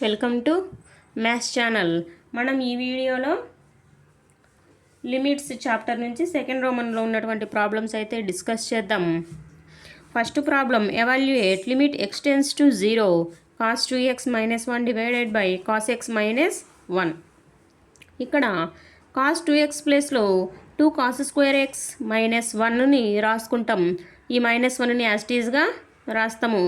Welcome to maths channel. మనం ఈ వీడియోలో లిమిట్స్ చాప్టర్ నుంచి సెకండ్ రోమన్లో ఉన్నటువంటి ప్రాబ్లమ్స్ అయితే డిస్కస్ చేద్దాం. First problem, evaluate limit x tends to 0 cos 2x - 1 divided by cos x - 1. ఇక్కడ cos 2x ప్లేస్లో 2 cos square x - 1ని రాసుకుంటాం. ఈ -1ని యాజ్ ఇట్ ఈజ్గా రాస్తాము.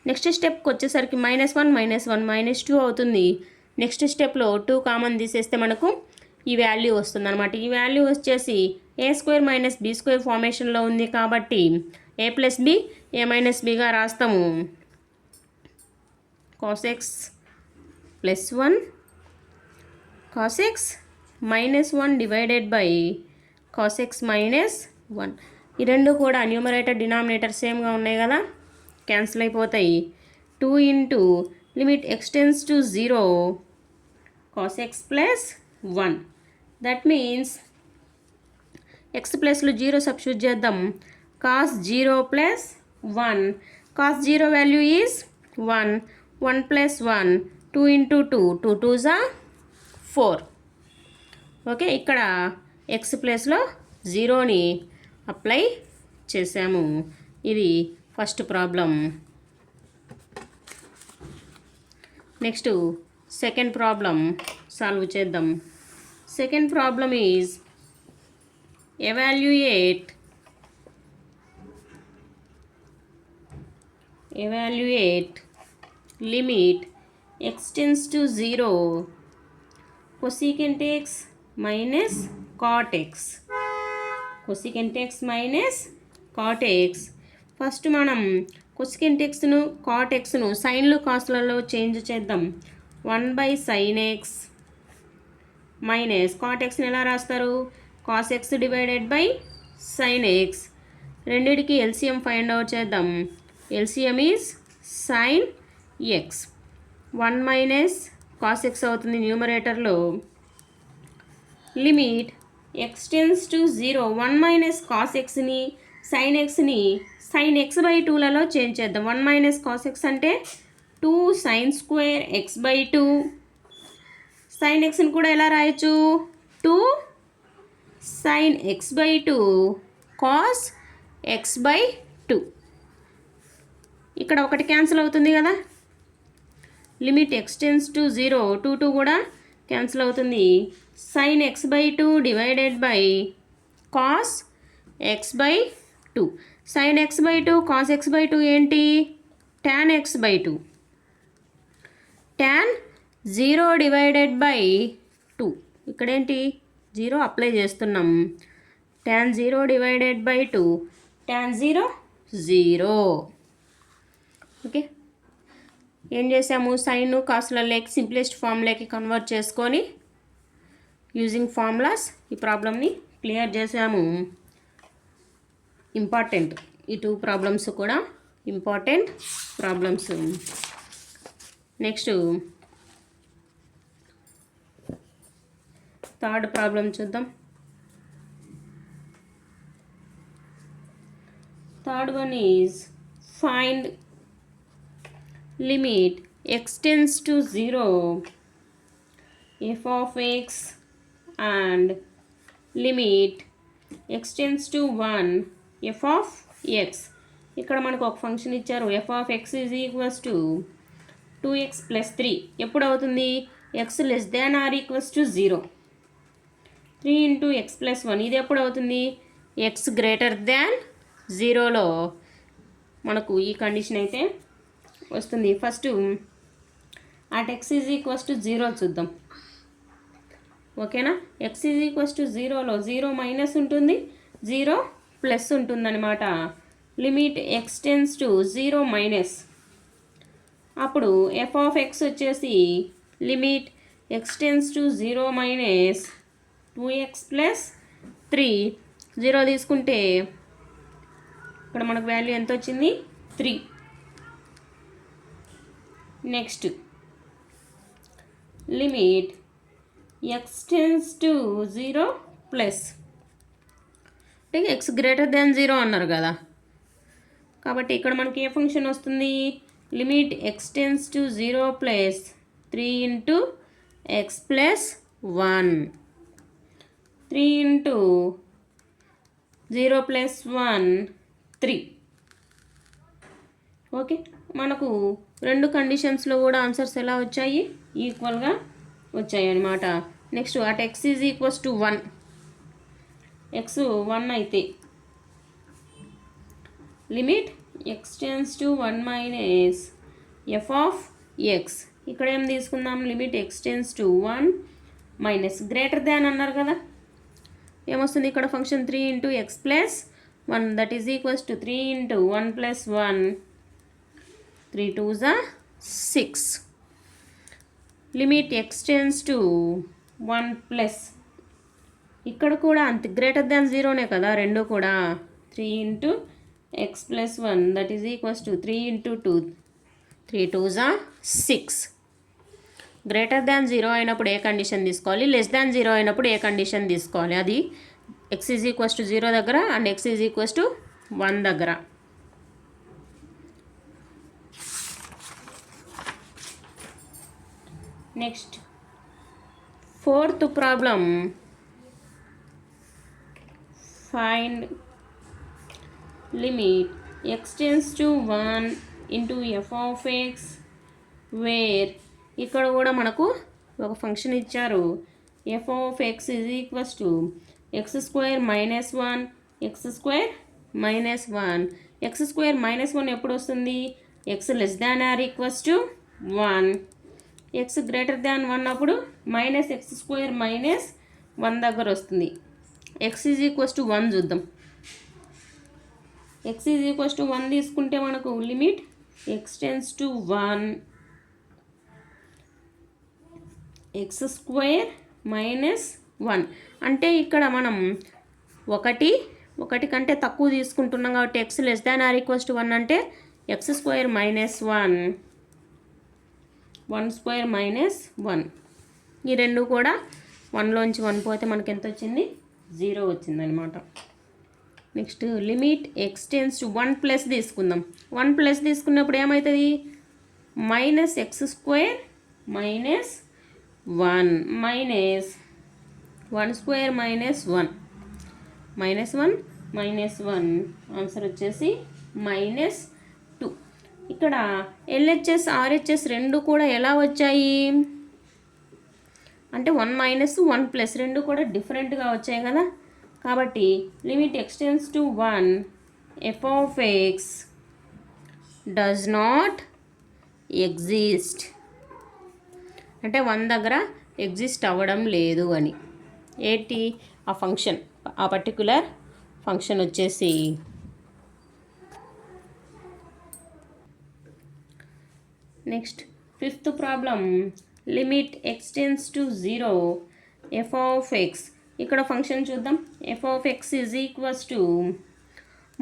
నెక్స్ట్ స్టెప్కి వచ్చేసరికి -1 - 1 -2 అవుతుంది. నెక్స్ట్ స్టెప్లో 2 కామన్ తీసేస్తే మనకు ఈ వాల్యూ వస్తుంది అనమాట. ఈ వాల్యూ వచ్చేసి a² - b² ఫార్మేషన్లో ఉంది కాబట్టి a + b a - bగా రాస్తాము. cos x + 1 cos x - 1 divided by cos x - 1. ఈ రెండు కూడా న్యూమరేటర్ డినామినేటర్ సేమ్గా ఉన్నాయి కదా, క్యాన్సిల్ అయిపోతాయి. 2 into limit x tends to 0 cos x + 1. That means X ప్లస్లో 0 సబ్స్టిట్యూట్ చేద్దాం. cos 0 + 1. cos 0 value is 1. 1 + 1 2 into 2 2 2s are 4. Okay, ఇక్కడ ఎక్స్ ప్లస్లో 0ని అప్లై చేసాము. ఇది first problem. Next second problem solve చేద్దాం. Second problem is evaluate limit x tends to 0 cosecant x - cot x. cosecant x - cot x. First మనం cosecant xను cot xను సైన్లు కాస్ట్లలో change చేద్దాం. 1/sin x - cot xని ఎలా రాస్తారు? cos x divided by sin x. రెండిటికి LCM find out చేద్దాం. LCM is sin x. 1 - cos x అవుతుంది న్యూమరేటర్లో. Limit x tends to 0 1 - cos xని sin xని sin x/2లలో చేంజ్ చేద్దాం. 1 - cos x అంటే 2 sin² x/2. sin xని కూడా ఎలా రాయొచ్చు? 2 sin x/2 cos x/2. ఇక్కడ ఒకటి క్యాన్సిల్ అవుతుంది కదా. లిమిట్ ఎక్స్టెన్స్ టు 0 2 2 కూడా క్యాన్సిల్ అవుతుంది. sin x/2 divided by cos x/2. sin x/2 cos x/2 ఏంటి? tan x/2. tan 0 divided by 2. ఇక్కడేంటి 0 అప్లై చేస్తున్నాం. tan 0 divided by 2. tan 0 0. Okay, ఏం చేసాము? సైన్ కాస్ట్లలోకి సింప్లెస్ట్ ఫార్ములాకి కన్వర్ట్ చేసుకొని యూజింగ్ ఫార్ములాస్ ఈ ప్రాబ్లమ్ని క్లియర్ చేసాము. ఇంపార్టెంట్, ఈ 2 ప్రాబ్లమ్స్ కూడా important problems. Next third problem చూద్దాం. Third one is find limit x tends to 0 f of x and limit x tends to 1 f of x. ఇక్కడ మనకు ఒక ఫంక్షన్ ఇచ్చారు. f of x is equals to 2x + 3. ఎప్పుడు అవుతుంది? x less than or equals to 0. 3 into x + 1. ఇది ఎప్పుడు అవుతుంది? x greater దాన్ 0లో మనకు ఈ కండిషన్ అయితే వస్తుంది. First at x is equals to 0 చూద్దాం. ఓకేనా, x is equals to 0లో 0 minus ఉంటుంది, 0 ప్లస్ ఉంటుందన్నమాట. Limit x tends to 0 minus. అప్పుడు f of x వచ్చేసి limit x tends to 0 minus 2x + 3. 0 తీసుకుంటే ఇక్కడ మనకు వాల్యూ ఎంత వచ్చింది? 3. Next limit x tends to 0 plus అంటే ఎక్స్ గ్రేటర్ దాన్ 0 అన్నారు కదా, కాబట్టి ఇక్కడ మనకి ఏ ఫంక్షన్ వస్తుంది? Limit x tends to 0 plus 3 into x plus 1, 3 into 0 plus 1, 3. Okay, మనకు రెండు కండిషన్స్లో కూడా ఆన్సర్స్ ఎలా వచ్చాయి, ఈక్వల్గా వచ్చాయి అన్నమాట. Next at x is equals to 1, x 1 అయితే limit x tends to 1 minus f of x. ఇక్కడ ఏం తీసుకుందాం, limit x tends to 1 minus greater than అన్నారు కదా, ఏమొస్తుంది ఇక్కడ function 3 into X plus 1 that is equals to 3 into 1 plus 1, 3 2s are 6. Limit x tends to 1 plus, ఇక్కడ కూడా అంత గ్రేటర్ దాన్ జీరోనే కదా రెండు కూడా, 3 into X plus 1 that is equals to 3 into 2, 3 2s are 6. Greater than zero అయినప్పుడు ఏ condition తీసుకోవాలి, less than zero అయినప్పుడు ఏ condition తీసుకోవాలి, అది x ఈజ్ ఈక్వల్స్ టు 0 దగ్గర and x is equals to 1 దగ్గర. Next fourth problem, find limit x tends to 1 into f of x where, ఇక్కడ కూడా మనకు ఒక ఫంక్షన్ ఇచ్చారు, f of x is equals to x square minus 1, x square minus 1. x square minus 1 ఎప్పుడు వస్తుంది, x less than or equals to 1, x greater than 1 అప్పుడు minus x square minus 1 దగ్గర వస్తుంది. x ఈజ్ ఈక్వల్స్ టు 1 చూద్దాం, x is equals to 1 తీసుకుంటే మనకు limit x tends to 1 x square minus 1, అంటే ఇక్కడ మనం ఒకటి కంటే తక్కువ తీసుకుంటున్నాం కాబట్టి x less than or equals to 1 అంటే x square minus 1, 1 square minus 1, ఈ రెండు కూడా 1లోంచి 1 పోతే మనకి ఎంత వచ్చింది, 0 వచ్చిందనమాట. Next limit x tends to 1 plus తీసుకుందాం, 1 ప్లస్ తీసుకున్నప్పుడు ఏమవుతుంది, minus x square minus 1 minus 1 square minus 1, minus 1 minus 1 answer వచ్చేసి మైనస్ 2. ఇక్కడ LHS RHS రెండు కూడా ఎలా వచ్చాయి అంటే 1 మైనస్ 1 ప్లస్ రెండు కూడా డిఫరెంట్గా వచ్చాయి కదా, కాబట్టి limit x tends to 1 f of x does not exist, అంటే 1 దగ్గర ఎగ్జిస్ట్ అవ్వడం లేదు అని. ఏంటి ఆ ఫంక్షన్, ఆ పర్టికులర్ ఫంక్షన్ వచ్చేసి next fifth problem, limit x tends to 0 f of x. ఇక్కడ ఫంక్షన్ చూద్దాం, f of x is equals to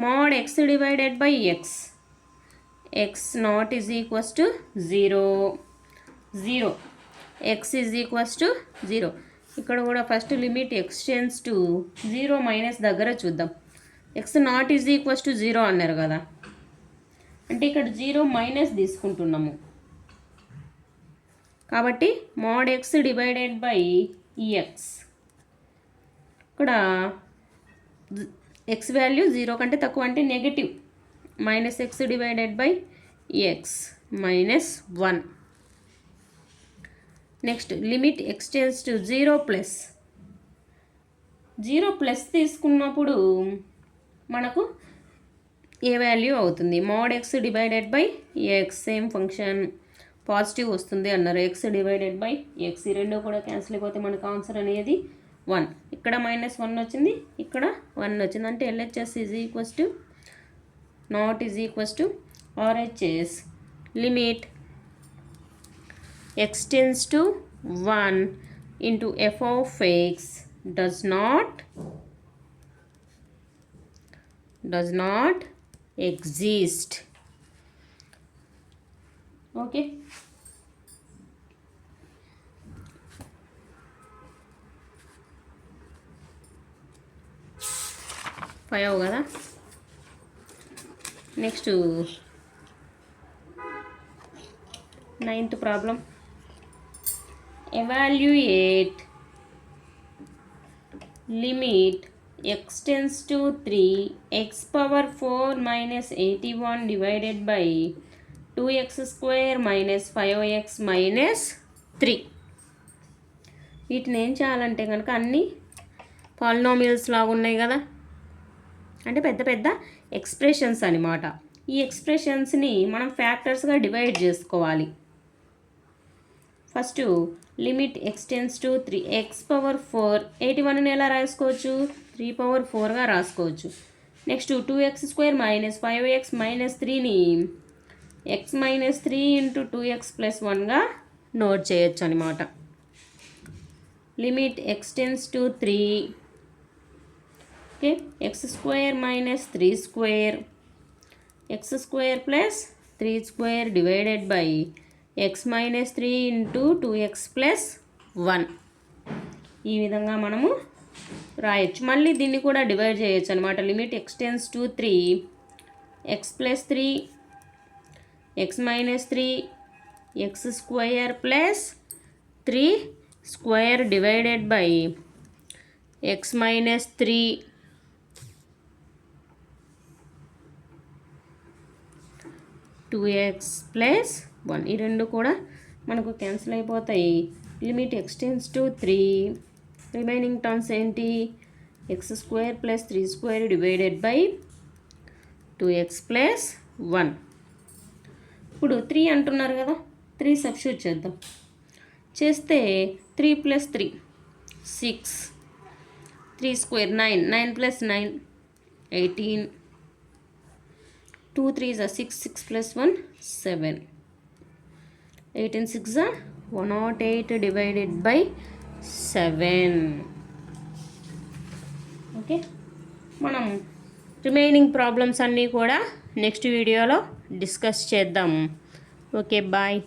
mod x divided by x, x not is equals to 0, 0, x is equals to 0. ఇక్కడ కూడా first limit x tends to 0 minus దగ్గర చూద్దాం, x not is equals to 0 అన్నారు కదా, అంటే ఇక్కడ 0 minus తీసుకుంటున్నాము కాబట్టి mod x divided by x, ఇక్కడ x వాల్యూ 0 కంటే తక్కువ అంటే negative, minus x divided by x minus 1. Next limit x tends to 0 plus, 0 plus తీసుకున్నప్పుడు మనకు ఏ వాల్యూ అవుతుంది, mod x divided by x, same function positive వస్తుంది అన్నారు, x డివైడెడ్ బై x, ఈ రెండు కూడా క్యాన్సిల్ అయిపోతే మనకు ఆన్సర్ అనేది 1. ఇక్కడ మైనస్ 1 వచ్చింది, ఇక్కడ 1 వచ్చింది, అంటే LHS is equals to not is equals to RHS limit x tends to 1 into f of x does not exist. Okay, five కదా. Next ninth problem, evaluate limit x tends to 3 x power 4 minus 81 divided by 2x square minus 5x minus 3. వీటిని ఏం చేయాలంటే కనుక అన్నీ polynomials లాగా ఉన్నాయి కదా, అంటే పెద్ద పెద్ద ఎక్స్ప్రెషన్స్ అనమాట. ఈ ఎక్స్ప్రెషన్స్ని మనం ఫ్యాక్టర్స్గా డివైడ్ చేసుకోవాలి. First limit x tends to 3 x power 4 81ని ఎలా రాసుకోవచ్చు, 3 పవర్ 4గా రాసుకోవచ్చు. Next 2x square minus 5x minus 3ని x minus 3 into 2x plus 1గా నోట్ చేయొచ్చు అనమాట. Limit x tends to 3 okay x square minus 3 square x square plus 3 square divided by x minus 3 into 2x plus 1. ఈ విధంగా మనము రాయొచ్చు. మళ్ళీ దీన్ని కూడా డివైడ్ చేయొచ్చు అనమాట. Limit x tends to 3 x plus 3 x minus 3 x square plus 3 square divided by x minus 3 2x plus 1. ఈ రెండు కూడా మనకు క్యాన్సిల్ అయిపోతాయి. Limit x tends to 3 remaining terms ఏంటి, x square plus 3 square divided by 2x plus 1. ఇప్పుడు 3 అంటున్నారు కదా, 3 substitute చేద్దాం. చేస్తే 3 plus 3 6 3 square 9 9 plus 9 18 2 3s are 6 6 plus 1 7 18 6 are 108 divided by 7. Okay, మనం రిమైనింగ్ ప్రాబ్లమ్స్ అన్నీ కూడా నెక్స్ట్ వీడియోలో డిస్కస్ చేద్దాం. Okay, bye.